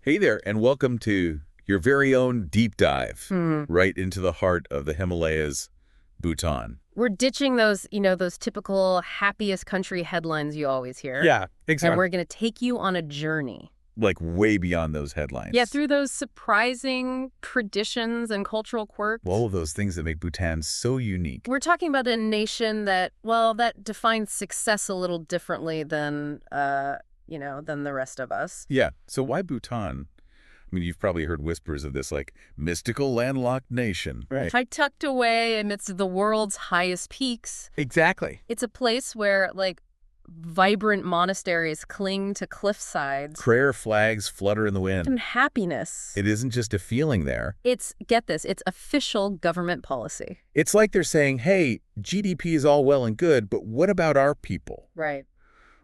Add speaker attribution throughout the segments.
Speaker 1: Hey there, and welcome to your very own deep dive right into the heart of the Himalayas, Bhutan.
Speaker 2: We're ditching those typical happiest country headlines you always hear.
Speaker 1: Yeah,
Speaker 2: And
Speaker 1: exactly.
Speaker 2: we're going to take you on a journey.
Speaker 1: Like way beyond those
Speaker 2: Yeah,
Speaker 1: headlines.
Speaker 2: through those surprising traditions and cultural
Speaker 1: All
Speaker 2: quirks.
Speaker 1: of those things that make Bhutan so unique.
Speaker 2: We're talking about a nation that, well, that defines success a little differently than the rest of us.
Speaker 1: Yeah, so why Bhutan? I mean, you've probably heard whispers of this, like, mystical landlocked nation. Right.
Speaker 2: Tucked away amidst the world's highest peaks.
Speaker 1: Exactly.
Speaker 2: It's a place where, vibrant monasteries cling to cliff sides.
Speaker 1: Prayer flags flutter in the wind.
Speaker 2: And happiness.
Speaker 1: It isn't just a feeling there.
Speaker 2: Get this, it's official government policy.
Speaker 1: It's like they're saying, hey, GDP is all well and good, but what about our people?
Speaker 2: Right.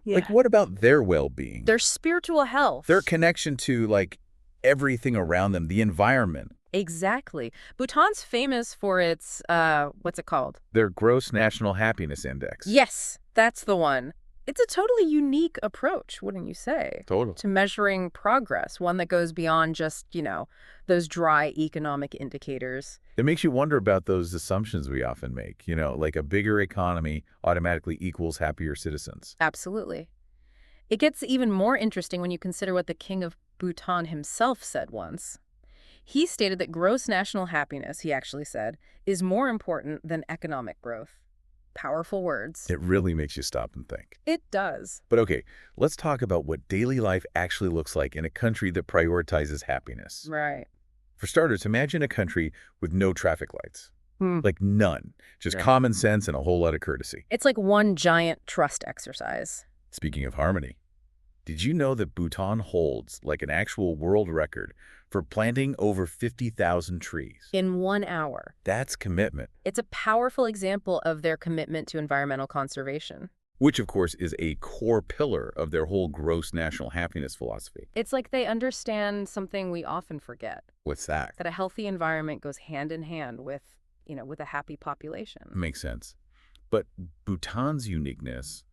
Speaker 2: Yeah.
Speaker 1: Like, what about their well-being?
Speaker 2: Their spiritual health.
Speaker 1: Their connection to, like, everything around them, the environment.
Speaker 2: Exactly. Bhutan's famous for its, what's it called?
Speaker 1: Their gross national happiness index.
Speaker 2: Yes, that's the one. It's a totally unique approach, wouldn't you say?
Speaker 1: Total.
Speaker 2: To measuring progress, one that goes beyond just, those dry economic indicators.
Speaker 1: It makes you wonder about those assumptions we often make, like a bigger economy automatically equals happier citizens.
Speaker 2: Absolutely. It gets even more interesting when you consider what the king of Bhutan himself said once. He stated that gross national happiness, he actually said, is more important than economic growth. Powerful words.
Speaker 1: It really makes you stop and think.
Speaker 2: It does.
Speaker 1: But okay, let's talk about what daily life actually looks like in a country that prioritizes happiness.
Speaker 2: Right.
Speaker 1: For starters, imagine a country with no traffic lights.
Speaker 2: Hmm.
Speaker 1: Like none. Just
Speaker 2: Yeah.
Speaker 1: common sense and a whole lot of courtesy.
Speaker 2: It's like one giant trust exercise.
Speaker 1: Speaking of harmony, did you know that Bhutan holds like an actual world record for planting over 50,000 trees?
Speaker 2: In 1 hour.
Speaker 1: That's commitment.
Speaker 2: It's a powerful example of their commitment to environmental conservation.
Speaker 1: Which, of course, is a core pillar of their whole gross national happiness philosophy.
Speaker 2: It's like they understand something we often forget,
Speaker 1: What's that?
Speaker 2: that a healthy environment goes hand in hand with a happy population.
Speaker 1: Makes sense. But Bhutan's uniqueness,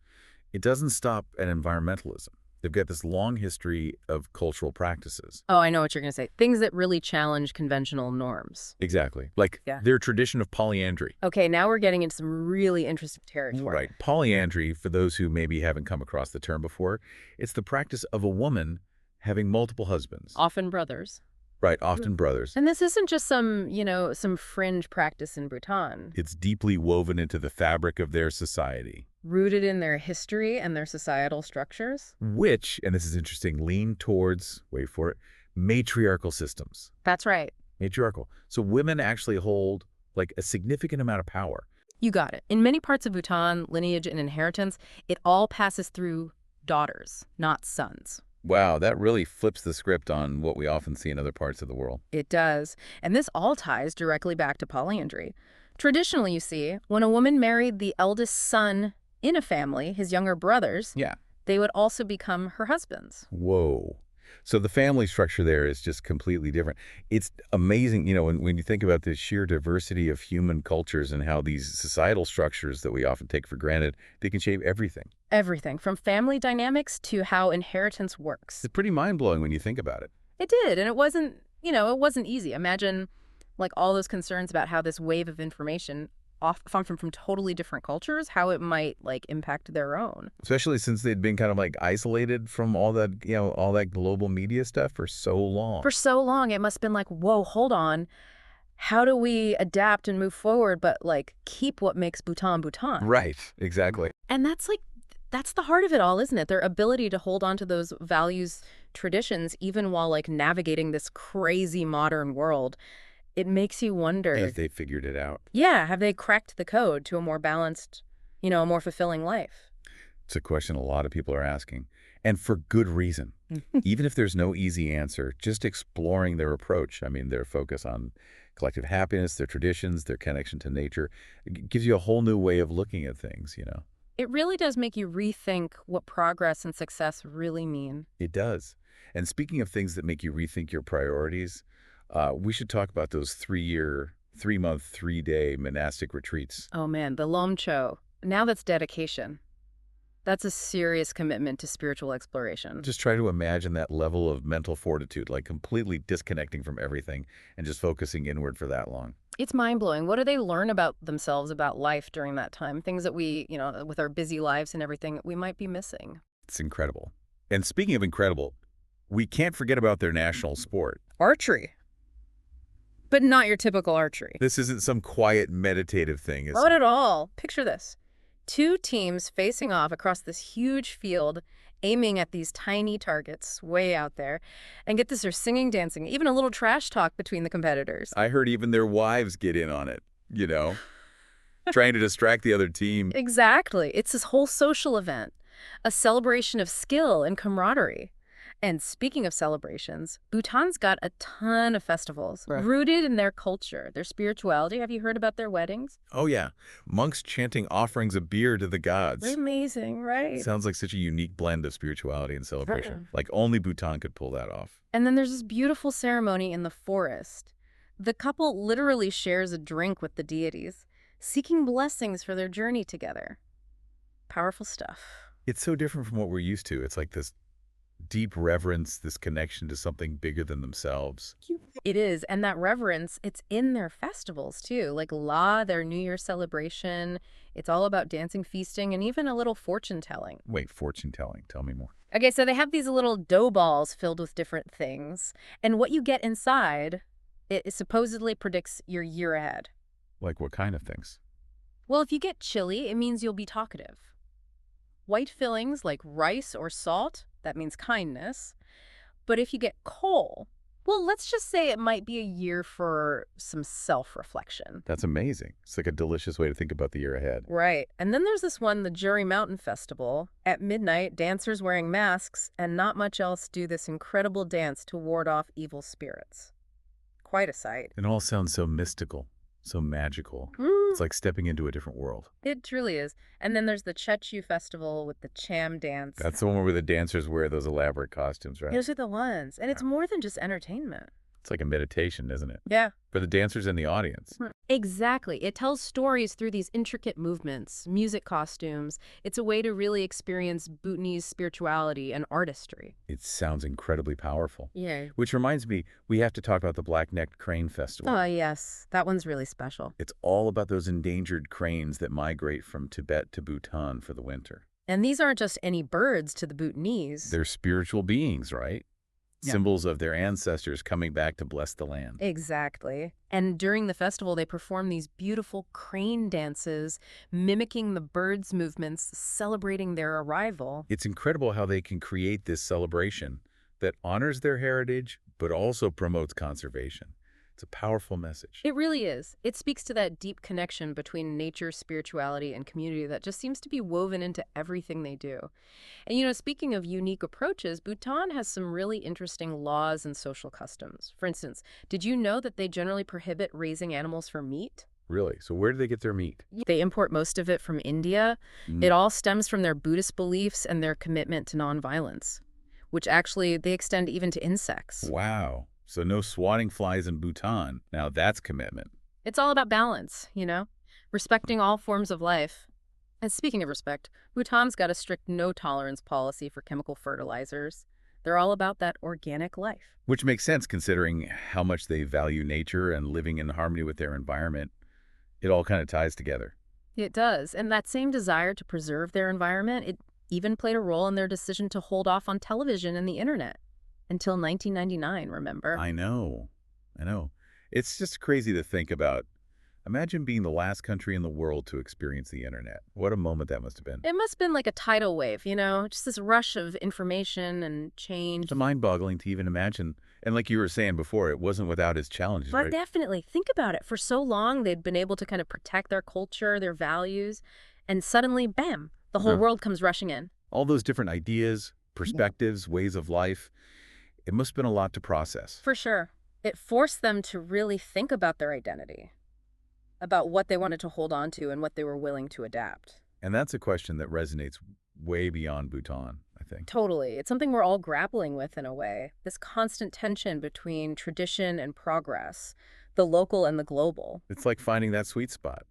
Speaker 1: it doesn't stop at environmentalism. They've got this long history of cultural practices.
Speaker 2: Oh, I know what you're going to say. Things that really challenge conventional norms.
Speaker 1: Exactly. Like
Speaker 2: Yeah.
Speaker 1: their tradition of polyandry.
Speaker 2: Okay, now we're getting into some really interesting territory.
Speaker 1: Right. Polyandry, for those who maybe haven't come across the term before, it's the practice of a woman having multiple husbands.
Speaker 2: Often brothers.
Speaker 1: Right, often brothers.
Speaker 2: And this isn't just some fringe practice in Bhutan.
Speaker 1: It's deeply woven into the fabric of their society.
Speaker 2: Rooted in their history and their societal structures.
Speaker 1: Which, and this is interesting, lean towards, wait for it, matriarchal systems.
Speaker 2: That's right.
Speaker 1: Matriarchal. So women actually hold like a significant amount of power.
Speaker 2: You got it. In many parts of Bhutan, lineage and inheritance, it all passes through daughters, not sons.
Speaker 1: Wow, that really flips the script on what we often see in other parts of the world.
Speaker 2: It does. And this all ties directly back to polyandry. Traditionally, you see, when a woman married the eldest son in a family, his younger brothers,
Speaker 1: Yeah.
Speaker 2: they would also become her husbands.
Speaker 1: Whoa. So the family structure there is just completely different. It's amazing, when you think about the sheer diversity of human cultures and how these societal structures that we often take for granted, they can shape everything.
Speaker 2: Everything, from family dynamics to how inheritance works.
Speaker 1: It's pretty mind-blowing when you think about it.
Speaker 2: It did, and it wasn't easy. Imagine, all those concerns about how this wave of information, often from totally different cultures, how it might, impact their own.
Speaker 1: Especially since they'd been kind of like isolated from all that, all that global media stuff for so long.
Speaker 2: For so long, it must have been like, whoa, hold on. How do we adapt and move forward, but, keep what makes Bhutan Bhutan?
Speaker 1: Right, exactly.
Speaker 2: And that's the heart of it all, isn't it? Their ability to hold on to those values, traditions, even while, navigating this crazy modern world. It makes you wonder.
Speaker 1: If they figured it out.
Speaker 2: Yeah, have they cracked the code to a more balanced, a more fulfilling life?
Speaker 1: It's a question a lot of people are asking, and for good reason. Even if there's no easy answer, just exploring their approach, their focus on collective happiness, their traditions, their connection to nature, it gives you a whole new way of looking at things,
Speaker 2: It really does make you rethink what progress and success really mean.
Speaker 1: It does. And speaking of things that make you rethink your priorities, we should talk about those 3-month, 3-day monastic retreats.
Speaker 2: Oh man, the Lomcho. Now that's dedication. That's a serious commitment to spiritual exploration.
Speaker 1: Just try to imagine that level of mental fortitude, like completely disconnecting from everything and just focusing inward for that long.
Speaker 2: It's mind-blowing. What do they learn about themselves, about life during that time? Things that we, with our busy lives and everything, we might be missing.
Speaker 1: It's incredible. And speaking of incredible, we can't forget about their national sport.
Speaker 2: Archery. But not your typical archery.
Speaker 1: This isn't some quiet, meditative thing, is
Speaker 2: Not
Speaker 1: it?
Speaker 2: at all. Picture this. Two teams facing off across this huge field, aiming at these tiny targets way out there. And get this, they're singing, dancing, even a little trash talk between the competitors.
Speaker 1: I heard even their wives get in on it, trying to distract the other team.
Speaker 2: Exactly. It's this whole social event, a celebration of skill and camaraderie. And speaking of celebrations, Bhutan's got a ton of festivals rooted in their culture, their spirituality. Have you heard about their weddings?
Speaker 1: Oh, yeah. Monks chanting offerings of beer to the gods.
Speaker 2: They're amazing, right?
Speaker 1: Sounds like such a unique blend of spirituality and celebration. Like only Bhutan could pull that off.
Speaker 2: And then there's this beautiful ceremony in the forest. The couple literally shares a drink with the deities, seeking blessings for their journey together. Powerful stuff.
Speaker 1: It's so different from what we're used to. It's like this deep reverence, this connection to something bigger than themselves.
Speaker 2: It is, and that reverence, it's in their festivals too, like La, their New Year celebration. It's all about dancing, feasting, and even a little fortune-telling.
Speaker 1: Wait, fortune-telling. Tell me more.
Speaker 2: Okay, so they have these little dough balls filled with different things, and what you get inside, it supposedly predicts your year ahead.
Speaker 1: Like what kind of things?
Speaker 2: Well, if you get chili, it means you'll be talkative. White fillings like rice or salt, that means kindness. But if you get coal, well, let's just say it might be a year for some self-reflection.
Speaker 1: That's amazing. It's like a delicious way to think about the year ahead.
Speaker 2: Right. And then there's this one, the Jury Mountain Festival. At midnight, dancers wearing masks and not much else do this incredible dance to ward off evil spirits. Quite a sight.
Speaker 1: It all sounds so mystical, so magical. It's like stepping into a different world.
Speaker 2: It truly is. And then there's the Chechu Festival with the Cham dance.
Speaker 1: That's the one where the dancers wear those elaborate costumes, right?
Speaker 2: Those are the ones. And it's more than just entertainment.
Speaker 1: It's like a meditation, isn't it?
Speaker 2: Yeah.
Speaker 1: For the dancers and the audience.
Speaker 2: Exactly. It tells stories through these intricate movements, music costumes. It's a way to really experience Bhutanese spirituality and artistry.
Speaker 1: It sounds incredibly powerful.
Speaker 2: Yeah.
Speaker 1: Which reminds me, we have to talk about the Black-necked Crane Festival.
Speaker 2: Oh, yes. That one's really special.
Speaker 1: It's all about those endangered cranes that migrate from Tibet to Bhutan for the winter.
Speaker 2: And these aren't just any birds to the Bhutanese.
Speaker 1: They're spiritual beings, right? Yeah. Symbols of their ancestors coming back to bless the land.
Speaker 2: Exactly. And during the festival, they perform these beautiful crane dances, mimicking the birds' movements, celebrating their arrival.
Speaker 1: It's incredible how they can create this celebration that honors their heritage, but also promotes conservation. It's a powerful message.
Speaker 2: It really is. It speaks to that deep connection between nature, spirituality, and community that just seems to be woven into everything they do. And, speaking of unique approaches, Bhutan has some really interesting laws and social customs. For instance, did you know that they generally prohibit raising animals for meat?
Speaker 1: Really? So where do they get their meat?
Speaker 2: They import most of it from India. It all stems from their Buddhist beliefs and their commitment to nonviolence, which actually they extend even to insects.
Speaker 1: Wow. So no swatting flies in Bhutan. Now that's commitment.
Speaker 2: It's all about balance, respecting all forms of life. And speaking of respect, Bhutan's got a strict no-tolerance policy for chemical fertilizers. They're all about that organic life.
Speaker 1: Which makes sense considering how much they value nature and living in harmony with their environment. It all kind of ties together.
Speaker 2: It does. And that same desire to preserve their environment, it even played a role in their decision to hold off on television and the internet. Until 1999, remember?
Speaker 1: I know. It's just crazy to think about. Imagine being the last country in the world to experience the internet. What a moment that must have been.
Speaker 2: It must have been like a tidal wave, just this rush of information and change.
Speaker 1: It's mind-boggling to even imagine. And like you were saying before, it wasn't without its challenges,
Speaker 2: But
Speaker 1: right?
Speaker 2: definitely. Think about it. For so long, they'd been able to kind of protect their culture, their values, and suddenly, bam, the whole world comes rushing in.
Speaker 1: All those different ideas, perspectives, ways of life. It must have been a lot to process.
Speaker 2: For sure. It forced them to really think about their identity, about what they wanted to hold on to and what they were willing to adapt.
Speaker 1: And that's a question that resonates way beyond Bhutan, I think.
Speaker 2: Totally. It's something we're all grappling with in a way. This constant tension between tradition and progress, the local and the global.
Speaker 1: It's like finding that sweet spot,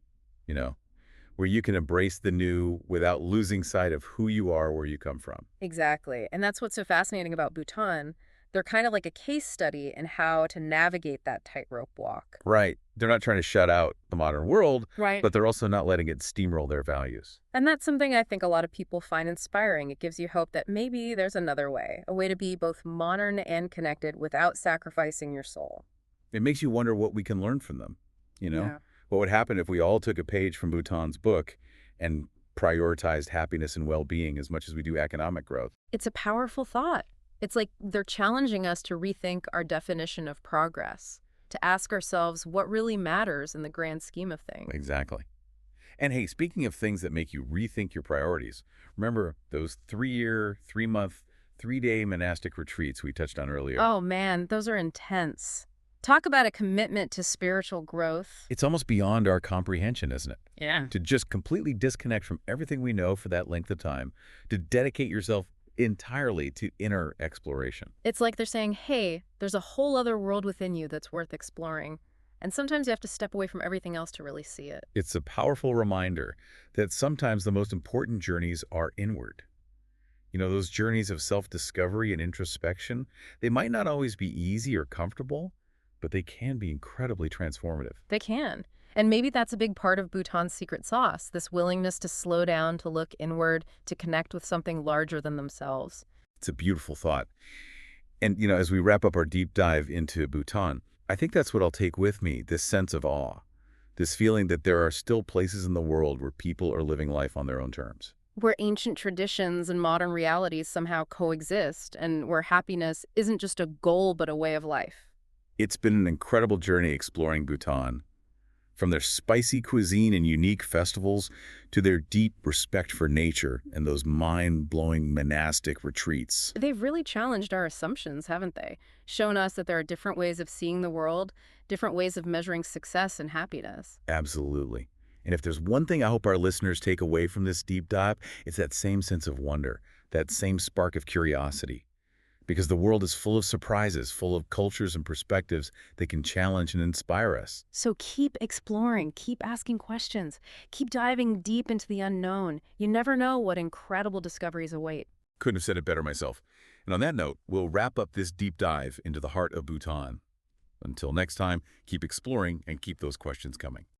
Speaker 1: where you can embrace the new without losing sight of who you are, where you come from.
Speaker 2: Exactly. And that's what's so fascinating about Bhutan. They're kind of like a case study in how to navigate that tightrope walk.
Speaker 1: Right. They're not trying to shut out the modern world,
Speaker 2: Right.
Speaker 1: but they're also not letting it steamroll their values.
Speaker 2: And that's something I think a lot of people find inspiring. It gives you hope that maybe there's another way, a way to be both modern and connected without sacrificing your soul.
Speaker 1: It makes you wonder what we can learn from them, you know?
Speaker 2: Yeah.
Speaker 1: What would happen if we all took a page from Bhutan's book and prioritized happiness and well-being as much as we do economic growth?
Speaker 2: It's a powerful thought. It's like they're challenging us to rethink our definition of progress, to ask ourselves what really matters in the grand scheme of things.
Speaker 1: Exactly. And hey, speaking of things that make you rethink your priorities, remember those 3-year, 3-month, 3-day monastic retreats we touched on earlier?
Speaker 2: Oh man, those are intense. Talk about a commitment to spiritual growth.
Speaker 1: It's almost beyond our comprehension, isn't it?
Speaker 2: Yeah.
Speaker 1: To just completely disconnect from everything we know for that length of time, to dedicate yourself entirely to inner exploration.
Speaker 2: It's like they're saying, hey, there's a whole other world within you that's worth exploring. And sometimes you have to step away from everything else to really see it.
Speaker 1: It's a powerful reminder that sometimes the most important journeys are inward. You know, those journeys of self-discovery and introspection, they might not always be easy or comfortable, but they can be incredibly transformative.
Speaker 2: They can. And maybe that's a big part of Bhutan's secret sauce, this willingness to slow down, to look inward, to connect with something larger than themselves.
Speaker 1: It's a beautiful thought. And, you know, as we wrap up our deep dive into Bhutan, I think that's what I'll take with me, this sense of awe, this feeling that there are still places in the world where people are living life on their own terms.
Speaker 2: Where ancient traditions and modern realities somehow coexist, and where happiness isn't just a goal but a way of life.
Speaker 1: It's been an incredible journey exploring Bhutan. From their spicy cuisine and unique festivals to their deep respect for nature and those mind-blowing monastic retreats.
Speaker 2: They've really challenged our assumptions, haven't they? Shown us that there are different ways of seeing the world, different ways of measuring success and happiness.
Speaker 1: Absolutely. And if there's one thing I hope our listeners take away from this deep dive, it's that same sense of wonder, that same spark of curiosity. Because the world is full of surprises, full of cultures and perspectives that can challenge and inspire us.
Speaker 2: So keep exploring, keep asking questions, keep diving deep into the unknown. You never know what incredible discoveries await.
Speaker 1: Couldn't have said it better myself. And on that note, we'll wrap up this deep dive into the heart of Bhutan. Until next time, keep exploring and keep those questions coming.